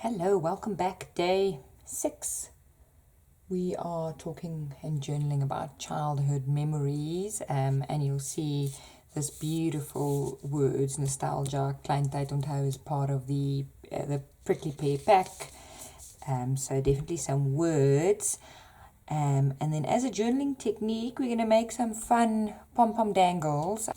Hello, welcome back. Day 6. We are talking and journaling about childhood memories, and you'll see this beautiful words, nostalgia, kleintyd onthou is part of the prickly pear pack. So definitely some words. And then as a journaling technique, we're going to make some fun pom-pom dangles.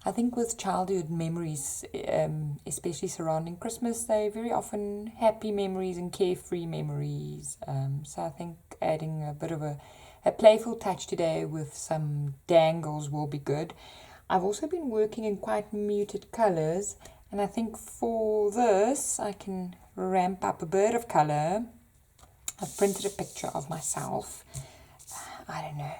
I think with childhood memories, especially surrounding Christmas, they're very often happy memories and carefree memories. So I think adding a bit of a playful touch today with some dangles will be good. I've also been working in quite muted colours, and I think for this I can ramp up a bit of colour. I've printed a picture of myself. I don't know,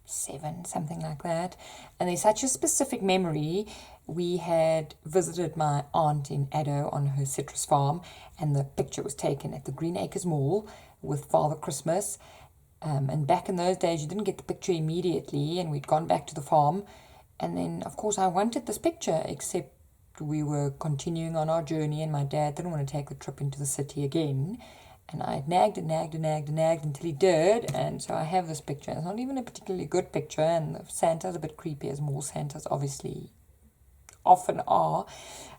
7, something like that. And there's such a specific memory. We had visited my aunt in Addo on her citrus farm, and the picture was taken at the Green Acres Mall with Father Christmas. And back in those days, you didn't get the picture immediately, and we'd gone back to the farm. And then, of course, I wanted this picture, except we were continuing on our journey, and my dad didn't want to take the trip into the city again. And I nagged until he did, and so I have this picture. It's not even a particularly good picture, and the Santa's a bit creepy, as more Santas obviously often are.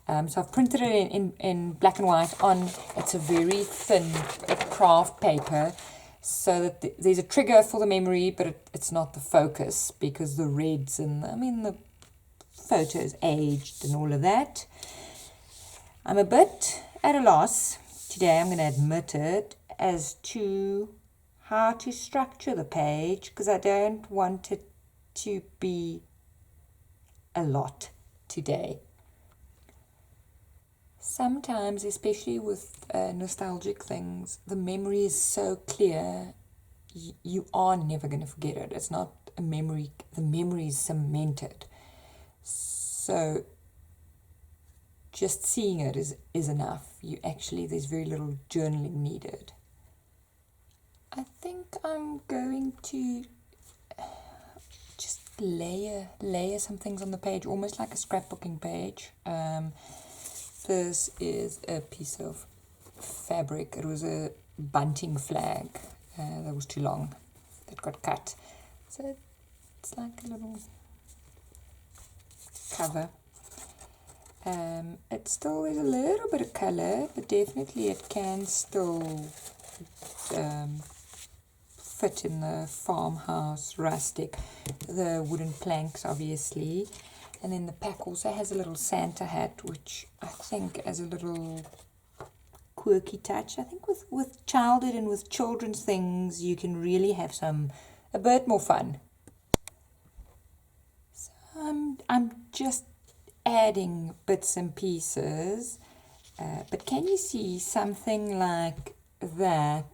So I've printed it in black and white on, it's a very thin craft paper, so that there's a trigger for the memory, but it's not the focus, because the reds and, the photos aged and all of that. I'm a bit at a loss today, I'm going to admit it, as to how to structure the page, because I don't want it to be a lot today. Sometimes, especially with nostalgic things, the memory is so clear, you are never going to forget it. It's not a memory, the memory is cemented. So just seeing it is enough. There's very little journaling needed. I think I'm going to just layer some things on the page, almost like a scrapbooking page. This is a piece of fabric. It was a bunting flag that was too long, that got cut. So it's like a little cover. It still is a little bit of colour, but definitely it can still fit in the farmhouse rustic. The wooden planks, obviously. And then the pack also has a little Santa hat, which I think as a little quirky touch. I think with childhood and with children's things, you can really have a bit more fun. So I'm just adding bits and pieces, but can you see something like that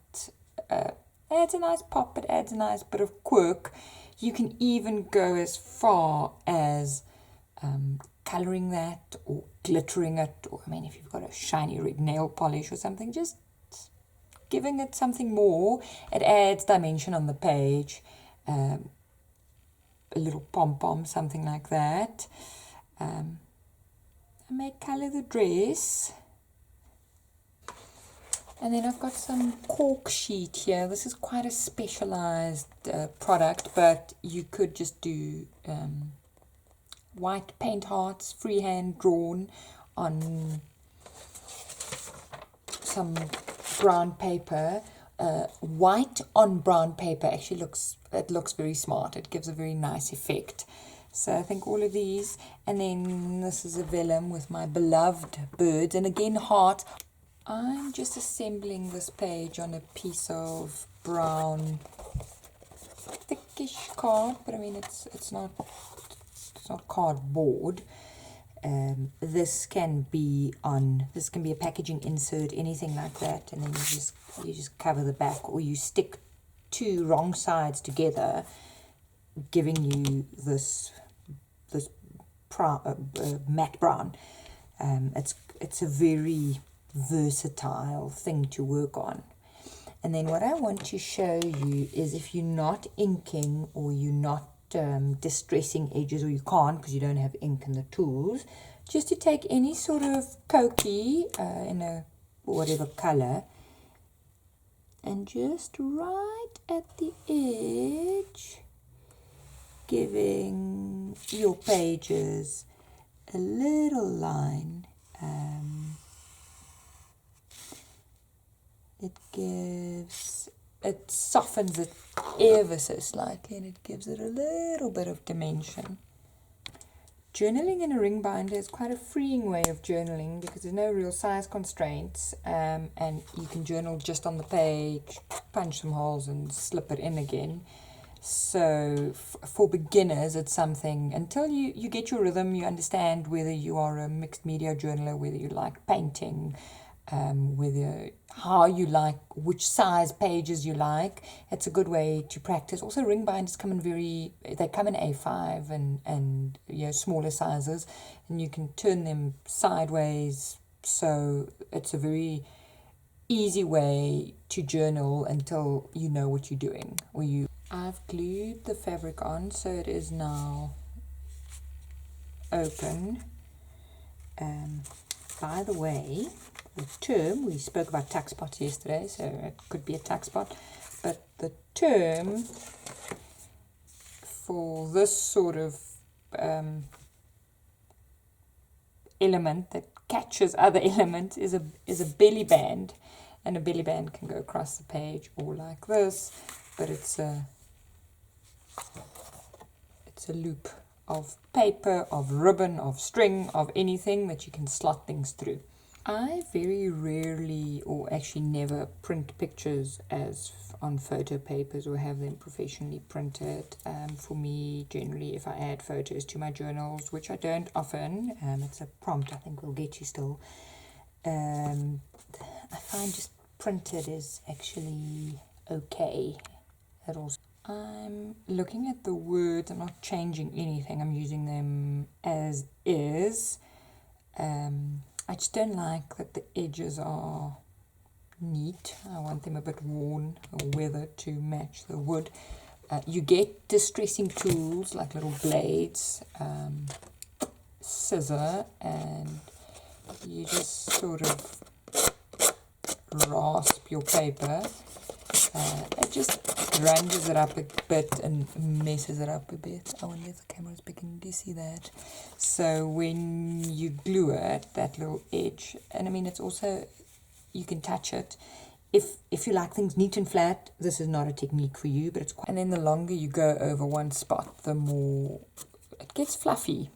adds a nice pop, it adds a nice bit of quirk. You can even go as far as colouring that or glittering it, or if you've got a shiny red nail polish or something, just giving it something more. It adds dimension on the page. A little pom-pom, something like that. I may colour the dress, and then I've got some cork sheet here. This is quite a specialised product, but you could just do white paint hearts, freehand drawn on some brown paper. White on brown paper actually looks very smart. It gives a very nice effect. So I think all of these, and then this is a vellum with my beloved birds, and again heart. I'm just assembling this page on a piece of brown thickish card, but it's not cardboard. This can be a packaging insert, anything like that, and then you just cover the back, or you stick 2 wrong sides together, giving you this matte brown. It's a very versatile thing to work on. And then what I want to show you is, if you're not inking, or you're not distressing edges, or you can't because you don't have ink and the tools, just to take any sort of koki in a whatever color, and just right at the edge, giving your pages a little line. It softens it ever so slightly, and it gives it a little bit of dimension. Journaling in a ring binder is quite a freeing way of journaling because there's no real size constraints, and you can journal just on the page, punch some holes and slip it in again. So for beginners, it's something, until you get your rhythm, you understand whether you are a mixed media journaler, whether you like painting, whether how you like, which size pages you like. It's a good way to practice. Also, ring binders come in they come in A5 and smaller sizes, and you can turn them sideways. So it's a very easy way to journal until you know what you're doing. I've glued the fabric on, so it is now open. By the way, the term, we spoke about tuck spots yesterday, so it could be a tuck spot, but the term for this sort of element that catches other elements is a belly band, and a belly band can go across the page or like this, but it's a loop of paper, of ribbon, of string, of anything that you can slot things through. I very rarely, or actually never, print pictures as on photo papers or have them professionally printed. For me, generally, if I add photos to my journals, which I don't often, it's a prompt I think will get you still. I find just printed is actually okay. I'm looking at the words. I'm not changing anything. I'm using them as is. I just don't like that the edges are neat. I want them a bit worn or weathered to match the wood. You get distressing tools like little blades, scissor, and you just sort of rasp your paper. It just grunges it up a bit and messes it up a bit. I wonder if the camera's beginning. Do you see that? So when you glue it, that little edge, and I mean it's also, you can touch it. If you like things neat and flat, this is not a technique for you, but it's quite. And then the longer you go over one spot, the more it gets fluffy.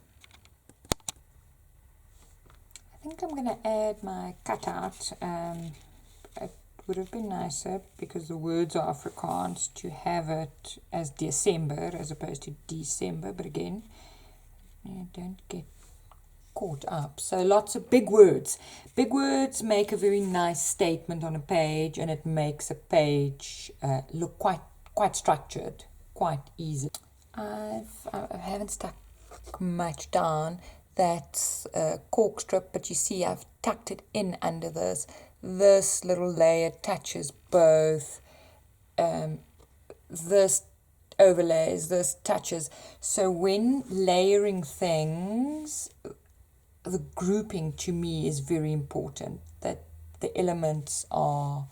I think I'm going to add my cutout. Would have been nicer because the words are Afrikaans to have it as December as opposed to December, but again, don't get caught up. So lots of big words. Big words make a very nice statement on a page, and it makes a page look quite structured, quite easy. I haven't stuck much down. That's a cork strip, but you see I've tucked it in under this. This little layer touches both. This overlays, this touches. So when layering things, the grouping to me is very important. That the elements are,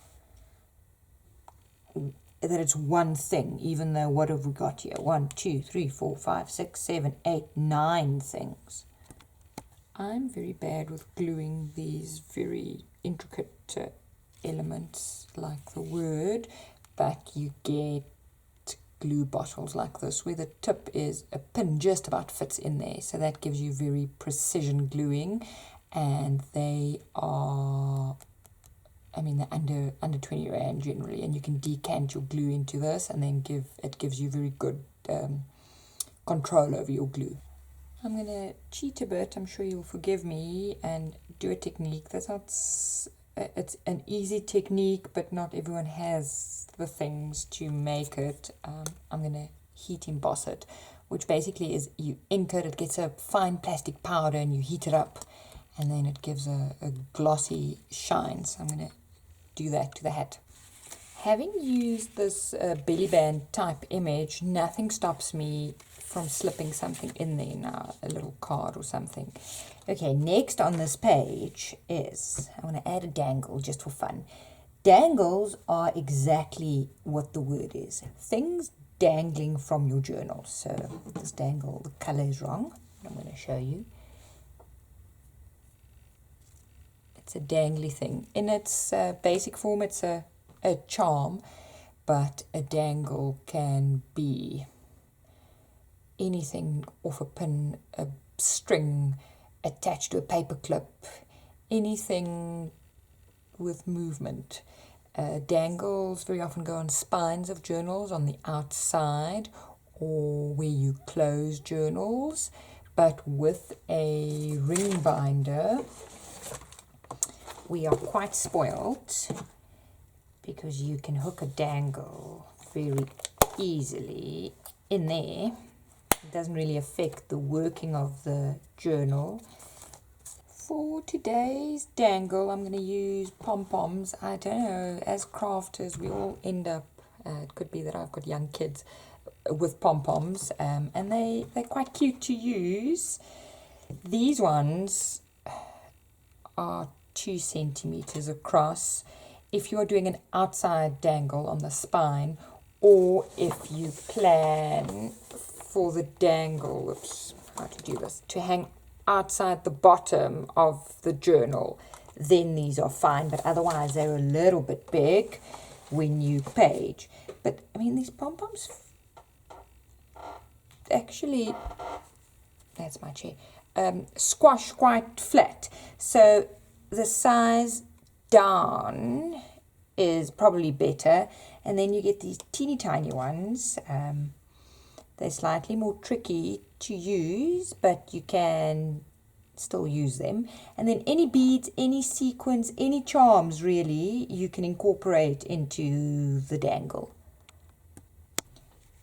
that it's one thing, even though what have we got here? 1, 2, 3, 4, 5, 6, 7, 8, 9 things. I'm very bad with gluing these very intricate elements like the word, but you get glue bottles like this where the tip is a pin just about fits in there, so that gives you very precision gluing, and they are, I mean, they're under 20 rand generally, and you can decant your glue into this and then gives you very good control over your glue. I'm going to cheat a bit, I'm sure you'll forgive me, and do a technique that's not, it's an easy technique, but not everyone has the things to make it. I'm going to heat emboss it, which basically is you ink it, it gets a fine plastic powder, and you heat it up, and then it gives a glossy shine. So I'm going to do that to the hat. Having used this belly band type image, nothing stops me from slipping something in there now, a little card or something. Okay, next on this page is, I want to add a dangle just for fun. Dangles are exactly what the word is. Things dangling from your journal. So this dangle, the color is wrong. I'm going to show you. It's a dangly thing. In its basic form, it's a charm, but a dangle can be anything off a pin, a string attached to a paper clip, anything with movement. Dangles very often go on spines of journals on the outside or where you close journals, but with a ring binder we are quite spoilt because you can hook a dangle very easily in there. It doesn't really affect the working of the journal. For today's dangle, I'm going to use pom-poms. I don't know, as crafters, we all end up, it could be that I've got young kids with pom-poms, and they're quite cute to use. These ones are 2 centimeters across. If you're doing an outside dangle on the spine, or if you plan for the dangle, oops, how to do this, to hang outside the bottom of the journal, then these are fine, but otherwise they're a little bit big when you page. But I mean, these pom-poms actually, that's my chair, squash quite flat. So the size down is probably better, and then you get these teeny tiny ones. They're slightly more tricky to use, but you can still use them. And then any beads, any sequins, any charms really, you can incorporate into the dangle.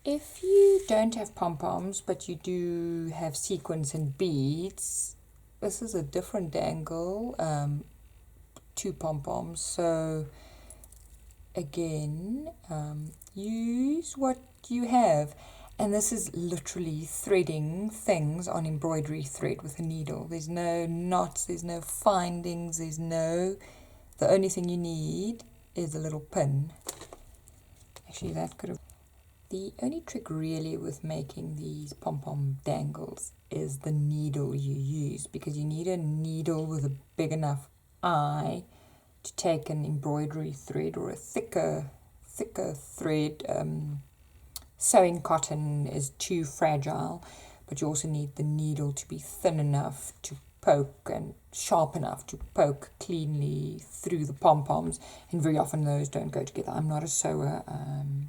If you don't have pom-poms, but you do have sequins and beads, this is a different dangle to pom-poms. So again, use what you have. And this is literally threading things on embroidery thread with a needle. There's no knots, there's no findings, the only thing you need is a little pin. Actually, that could have... The only trick really with making these pom-pom dangles is the needle you use, because you need a needle with a big enough eye to take an embroidery thread or a thicker thread. Sewing cotton is too fragile, but you also need the needle to be thin enough to poke and sharp enough to poke cleanly through the pom-poms, and very often those don't go together. I'm not a sewer,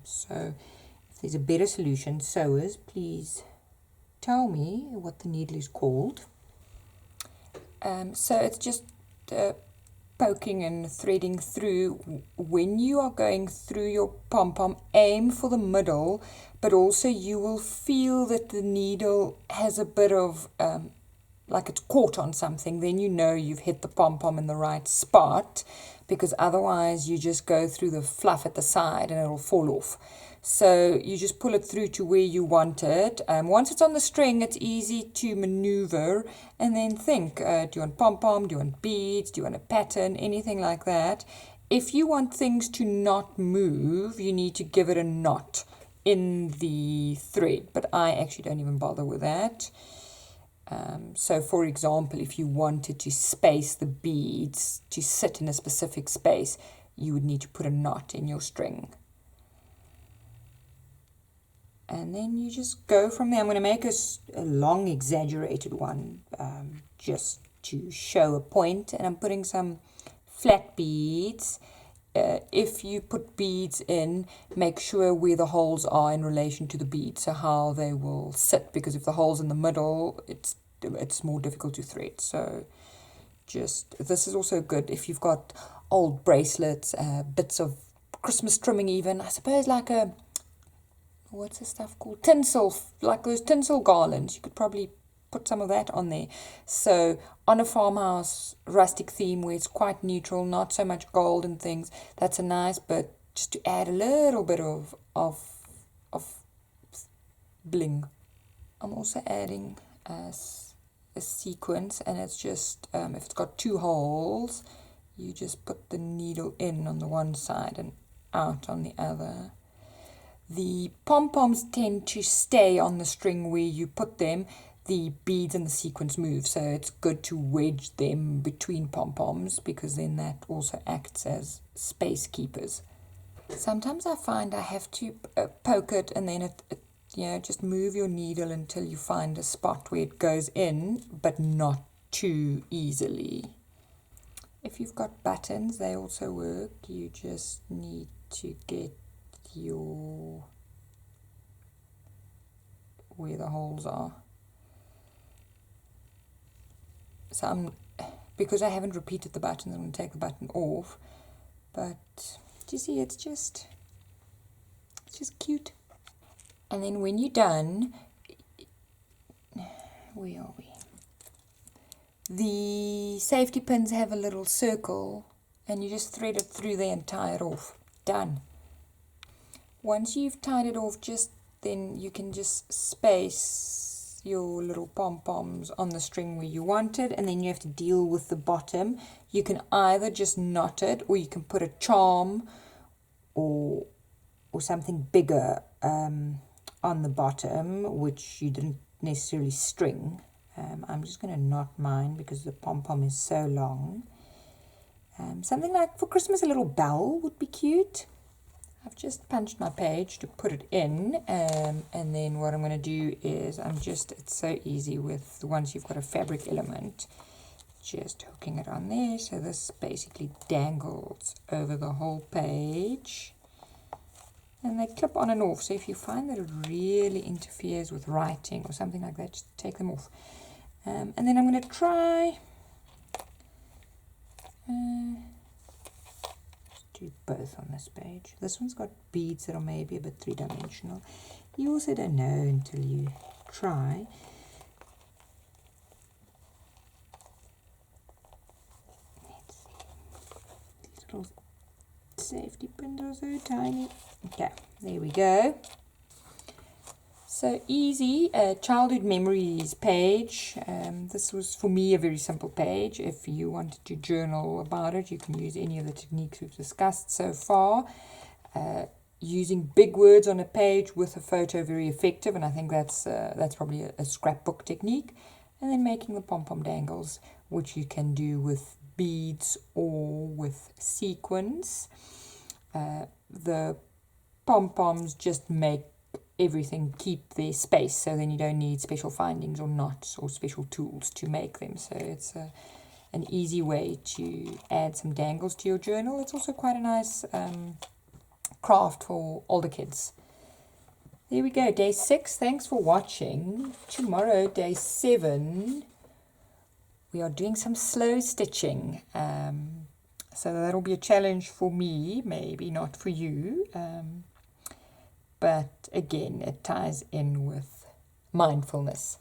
so if there's a better solution, sewers, please tell me what the needle is called. So it's just poking and threading through. When you are going through your pom-pom, aim for the middle, but also you will feel that the needle has a bit of like it's caught on something. Then you know you've hit the pom-pom in the right spot, because otherwise you just go through the fluff at the side and it'll fall off. So you just pull it through to where you want it. Once it's on the string, it's easy to maneuver, and then think, do you want pom-pom, do you want beads, do you want a pattern, anything like that. If you want things to not move, you need to give it a knot in the thread, but I actually don't even bother with that. So for example, if you wanted to space the beads to sit in a specific space, you would need to put a knot in your string. And then you just go from there. I'm going to make a long exaggerated one just to show a point, and I'm putting some flat beads. If you put beads in, make sure where the holes are in relation to the beads, so how they will sit, because if the hole's in the middle, it's more difficult to thread. So this is also good if you've got old bracelets, bits of Christmas trimming even, I suppose, like what's the stuff called? Tinsel, like those tinsel garlands. You could probably put some of that on there. So on a farmhouse rustic theme where it's quite neutral, not so much gold and things, that's a nice bit just to add a little bit of bling. I'm also adding a sequence, and it's just, if it's got 2 holes, you just put the needle in on the one side and out on the other. The pom-poms tend to stay on the string where you put them. The beads and the sequence move, so it's good to wedge them between pom-poms, because then that also acts as space keepers. Sometimes I find I have to poke it, and then just move your needle until you find a spot where it goes in, but not too easily. If you've got buttons, they also work. You just need to get where the holes are. So because I haven't repeated the buttons, I'm going to take the button off. But do you see, it's just cute. And then when you're done, where are we? The safety pins have a little circle, and you just thread it through there and tie it off. Done. Once you've tied it off, then you can just space your little pom-poms on the string where you want it, and then you have to deal with the bottom. You can either just knot it, or you can put a charm or something bigger on the bottom, which you didn't necessarily string. I'm just going to knot mine because the pom-pom is so long. Something like, for Christmas, a little bell would be cute. I've just punched my page to put it in, and then what I'm going to do is it's so easy once you've got a fabric element, just hooking it on there. So this basically dangles over the whole page, and they clip on and off. So if you find that it really interferes with writing or something like that, just take them off. And then I'm going to try do both on this page. This one's got beads that are maybe a bit 3-dimensional. You also don't know until you try. Let's see. These little safety pins are so tiny. Okay, there we go. So easy, childhood memories page. This was for me a very simple page. If you wanted to journal about it, you can use any of the techniques we've discussed so far. Using big words on a page with a photo, very effective, and I think that's probably a scrapbook technique. And then making the pom-pom dangles, which you can do with beads or with sequins. The pom-poms just make everything keep their space, so then you don't need special findings or knots or special tools to make them. So it's an easy way to add some dangles to your journal. It's also quite a nice craft for older kids. There we go, day 6. Thanks for watching. Tomorrow, day 7, we are doing some slow stitching. So that'll be a challenge for me, maybe not for you. But again, it ties in with mindfulness.